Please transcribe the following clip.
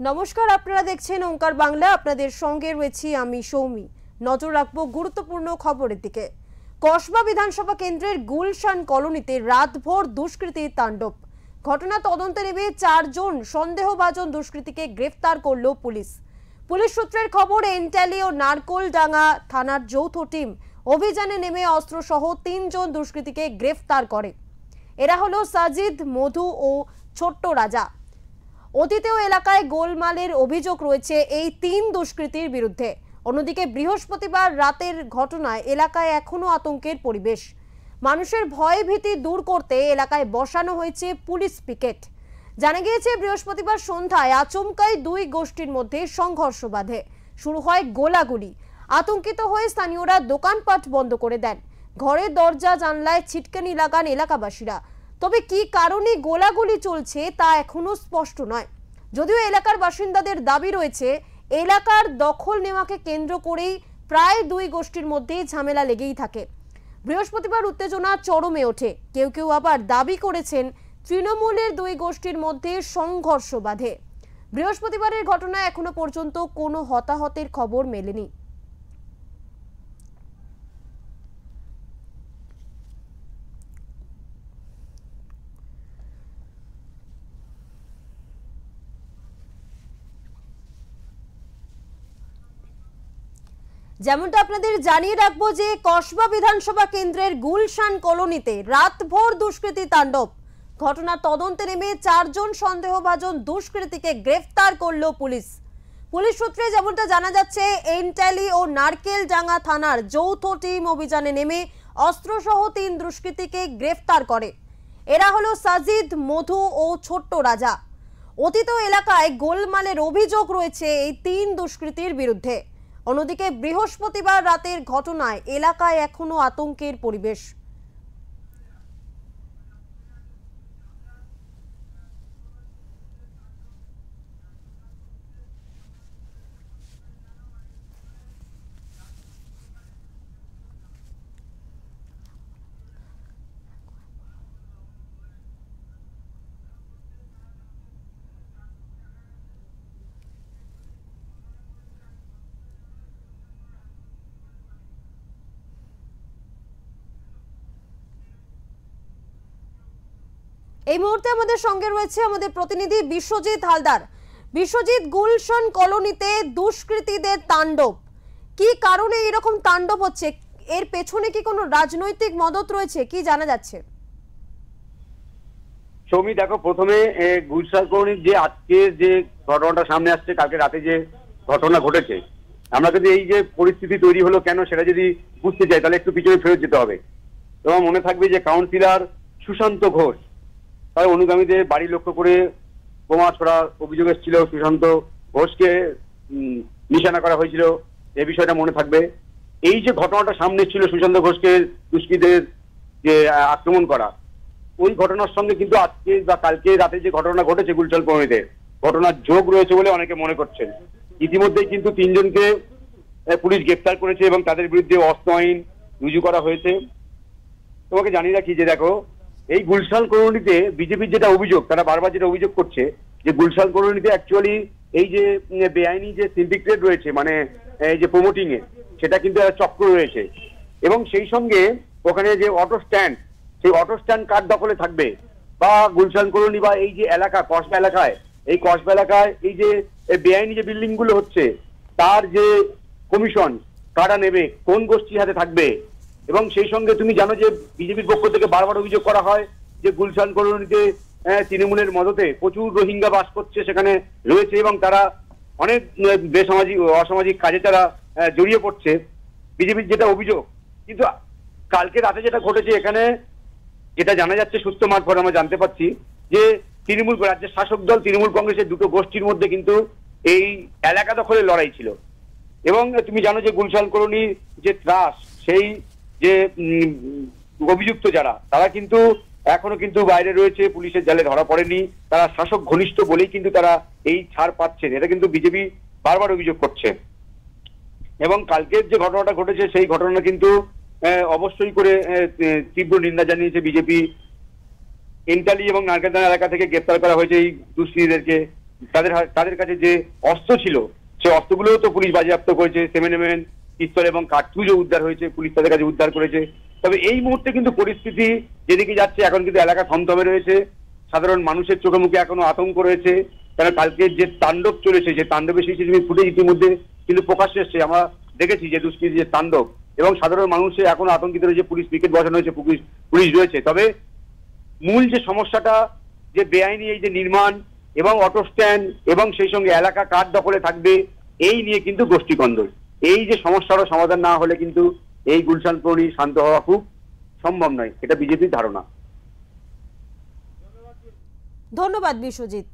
নমস্কার, আপনারা দেখছেন ওঙ্কার বাংলা। আপনাদের সঙ্গে রয়েছি আমি সৌমি। নজর রাখবো গুরুত্বপূর্ণ খবরের দিকে। কসবা বিধানসভা কেন্দ্রের গুলশান কলোনিতে রাতভর দুষ্কৃতীর তাণ্ডব। ঘটনা তদন্তে নেমে 4 জন সন্দেহভাজন দুষ্কৃতীকে গ্রেফতার করল পুলিশ। পুলিশ সূত্রের খবর, এন্টালি ও নারকোলডাঙ্গা থানার যৌথ টিম অভিযানে নেমে অস্ত্রসহ 3 জন দুষ্কৃতীকে গ্রেফতার করে। এরা হলো সাজিদ, মধু ও ছোট্ট রাজা। অতীতেও এলাকায় গোলমালের অভিযোগ রয়েছে এই 3 দুষ্কৃতীর বিরুদ্ধে। অন্যদিকে বৃহস্পতিবার রাতের ঘটনায় এলাকায় এখনো আতঙ্কের পরিবেশ। মানুষের ভয় ভীতি দূর করতে এলাকায় বসানো হয়েছে পুলিশ পিকেট। জানা গিয়েছে, বৃহস্পতিবার সন্ধ্যায় আচমকাই 2 গোষ্ঠীর মধ্যে সংঘর্ষ বাধে। শুরু হয় গোলাগুলি। আতঙ্কিত হয়ে স্থানীয়রা দোকানপাট বন্ধ করে দেন। ঘরের দরজা জানলায় ছিটকানি লাগান এলাকাবাসীরা। তবে কি কারণে গোলাগুলি চলছে তা এখনো স্পষ্ট নয়। যদিও এলাকার বাসিন্দাদের দাবি রয়েছে, এলাকার দখল নেওয়াকে কেন্দ্র করেই প্রায় 2 গোষ্ঠীর মধ্যে ঝামেলা লেগেই থাকে। বৃহস্পতিবার উত্তেজনা চরমে ওঠে। কেউ কেউ আবার দাবি করেছেন তৃণমূলের 2 গোষ্ঠীর মধ্যে সংঘর্ষ বাধে। বৃহস্পতিবারের ঘটনায় এখনো পর্যন্ত কোনো হতাহতের খবর মেলেনি। যেমনটা আপনাদের জানিয়ে রাখবো যে কসবা বিধানসভা কেন্দ্রের গুলশান কলোনিতে রাতভর দুষ্কৃতী তাণ্ডব। ঘটনা তদন্তে নেমে 4 জন সন্দেহভাজন দুষ্কৃতীকে গ্রেফতার করল পুলিশ। পুলিশ সূত্রে যেমনটা জানা যাচ্ছে, এন্টালি ও নারকেলডাঙ্গা থানার যৌথ টিম অভিযানে নেমে অস্ত্রসহ 3 দুষ্কৃতীকে গ্রেফতার করে। এরা হলো সাজিদ, মধু ও ছোট্ট রাজা। অতীত এলাকায় গোলমালের অভিযোগ রয়েছে এই 3 দুষ্কৃতীর বিরুদ্ধে। অন্যদিকে বৃহস্পতিবার রাতের ঘটনায় এলাকায় এখনো আতঙ্কের পরিবেশ। এই মুহূর্তে আমাদের সঙ্গে রয়েছে আমাদের প্রতিনিধি বিশ্বজিৎ হালদার। বিশ্বজিৎ, গুলশান কলোনিতে দুষ্কৃতীদের তাণ্ডব, কি কারণে এরকম তাণ্ডব হচ্ছে? এর পেছনে কি কোনো রাজনৈতিক মদত রয়েছে, কি জানা যাচ্ছে? সৌমি, দেখো, প্রথমে গুলশান কলোনির যে আজকে যে ঘটনাটা সামনে আসছে, কালকে রাতে যে ঘটনা ঘটেছে, আমরা যদি এই যে পরিস্থিতি তৈরি হলো কেন সেটা যদি বুঝতে চাই, তাহলে একটু পিছনে ফেরত যেতে হবে। তোমার মনে থাকবে যে কাউন্সিলর সুশান্ত ঘোষ, তার অনুগামীদের বাড়ি লক্ষ্য করে বোমা ছোড়ার অভিযোগ এসেছিল। সুশান্ত ঘোষকে নিশানা করা হয়েছিল, এই বিষয়টা মনে থাকবে। এই যে ঘটনাটা সামনে ছিল, সুশান্ত ঘোষকে দুষ্কৃতীদের যে আক্রমণ করা, ওই ঘটনার সঙ্গে কিন্তু আজকে বা কালকে রাতে যে ঘটনা ঘটেছে গুলশান কলোনিতে, ঘটনার যোগ রয়েছে বলে অনেকে মনে করছেন। ইতিমধ্যেই কিন্তু 3 জনকে পুলিশ গ্রেফতার করেছে এবং তাদের বিরুদ্ধে অস্ত্র আইন রুজু করা হয়েছে। তোমাকে জানিয়ে রাখি যে দেখো, এই গুলশান কলোনিতে বিজেপির যেটা অভিযোগ, তারা বারবার যেটা অভিযোগ করছে যে গুলশান কলোনিতে অ্যাকচুয়ালি এই যে বেআইনি যে সিন্ডিকেট রয়েছে, মানে এই যে প্রমোটিং এ, সেটা কিন্তু একটা চক্র রয়েছে। এবং সেই সঙ্গে ওখানে যে অটো স্ট্যান্ড, সেই অটো স্ট্যান্ড কার দখলে থাকবে, বা গুলশান কলোনি বা এই যে এলাকা কসবা এলাকায়, এই কসবা এলাকায় এই যে বেআইনি যে বিল্ডিং গুলো হচ্ছে, তার যে কমিশন কারা নেবে, কোন গোষ্ঠীর হাতে থাকবে। এবং সেই সঙ্গে তুমি জানো যে বিজেপির পক্ষ থেকে বারবার অভিযোগ করা হয় যে গুলশান কলোনিতে তৃণমূলের মদতে প্রচুর রোহিঙ্গা বাস করছে, সেখানে রয়েছে এবং তারা অনেক বেসামাজিক অসামাজিক কাজে তারা জড়িয়ে পড়ছে, বিজেপির যেটা অভিযোগ। কিন্তু কালকে রাতে যেটা ঘটেছে, এখানে যেটা জানা যাচ্ছে সূত্র মারফত আমরা জানতে পারছি যে তৃণমূল রাজ্যের শাসক দল তৃণমূল কংগ্রেসের 2 গোষ্ঠীর মধ্যে কিন্তু এই এলাকা দখলের লড়াই ছিল। এবং তুমি জানো যে গুলশান কলোনির যে ত্রাস, সেই যে অভিযুক্ত যারা, তারা কিন্তু এখনো কিন্তু বাইরে রয়েছে, পুলিশের জালে ধরা পড়েনি। তারা শাসক ঘনিষ্ঠ বলেই কিন্তু তারা এই ছাড় পাচ্ছেন, এটা কিন্তু বিজেপি বারবার অভিযোগ করছে। এবং কালকের যে ঘটনাটা ঘটেছে, সেই ঘটনা কিন্তু অবশ্যই করে তীব্র নিন্দা জানিয়েছে বিজেপি। এন্টালি এবং নারকেলডাঙ্গা এলাকা থেকে গ্রেপ্তার করা হয়েছে এই দুষ্কৃতীদেরকে। তাদের কাছে যে অস্ত্র ছিল সেই অস্ত্রগুলোও তো পুলিশ বাজেয়াপ্ত করেছে, 7mm পিস্তল এবং কার্তুজও উদ্ধার হয়েছে, পুলিশ তাদের কাছে উদ্ধার করেছে। তবে এই মুহূর্তে কিন্তু পরিস্থিতি যেদিকে যাচ্ছে, এখন কিন্তু এলাকা থমথমে রয়েছে, সাধারণ মানুষের চোখে মুখে এখনো আতঙ্ক রয়েছে। কারণ কালকে যে তাণ্ডব চলেছে, যে তাণ্ডবের সিসিটিভি ফুটেজ ইতিমধ্যে কিন্তু প্রকাশ্যে এসছে, আমরা দেখেছি যে দুষ্কৃতীর যে তাণ্ডব, এবং সাধারণ মানুষে এখনো আতঙ্কিত রয়েছে। পুলিশ পিকেট বসানো হয়েছে, পুলিশ রয়েছে। তবে মূল যে সমস্যাটা, যে বেআইনি এই যে নির্মাণ এবং অটো স্ট্যান্ড এবং সেই সঙ্গে এলাকা কার দখলে থাকবে, এই নিয়ে কিন্তু গোষ্ঠীকন্দল। এই যে সমস্যার সমাধান না হলে কিন্তু এই গুলশান পৌরী শান্ত হওয়া খুব সম্ভব নয়, এটা বিজেপির ধারণা। ধন্যবাদ বিশ্বজিৎ।